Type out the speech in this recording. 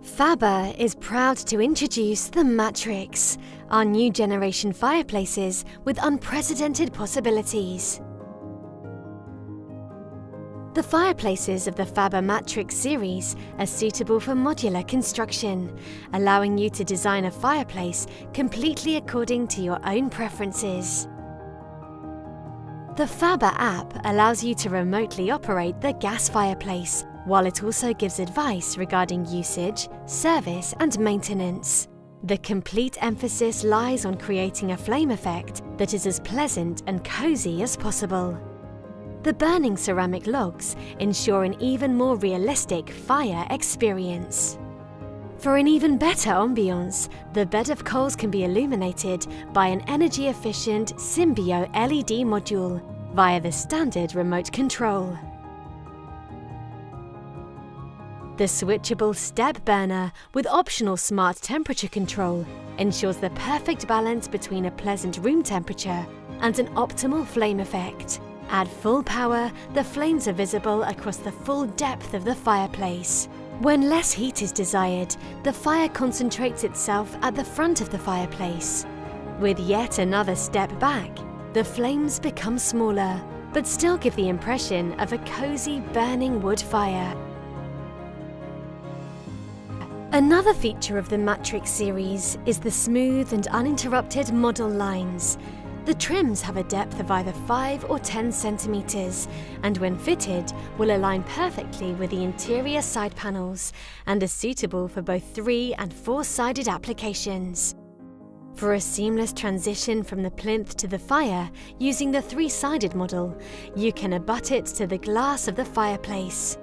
Faber is proud to introduce the Matrix, our new generation fireplaces with unprecedented possibilities. The fireplaces of the Faber MatriX series are suitable for modular construction, allowing you to design a fireplace completely according to your own preferences. The Faber app allows you to remotely operate the gas fireplace, while it also gives advice regarding usage, service, and maintenance. The complete emphasis lies on creating a flame effect that is as pleasant and cozy as possible. The burning ceramic logs ensure an even more realistic fire experience. For an even better ambiance, the bed of coals can be illuminated by an energy-efficient Symbio LED module via the standard remote control. The switchable step burner with optional smart temperature control ensures the perfect balance between a pleasant room temperature and an optimal flame effect. At full power, the flames are visible across the full depth of the fireplace. When less heat is desired, the fire concentrates itself at the front of the fireplace. With yet another step back, the flames become smaller, but still give the impression of a cozy burning wood fire. Another feature of the Matrix series is the smooth and uninterrupted model lines. The trims have a depth of either 5 or 10 centimeters, and when fitted, will align perfectly with the interior side panels and are suitable for both 3- and 4-sided applications. For a seamless transition from the plinth to the fire using the 3-sided model, you can abut it to the glass of the fireplace.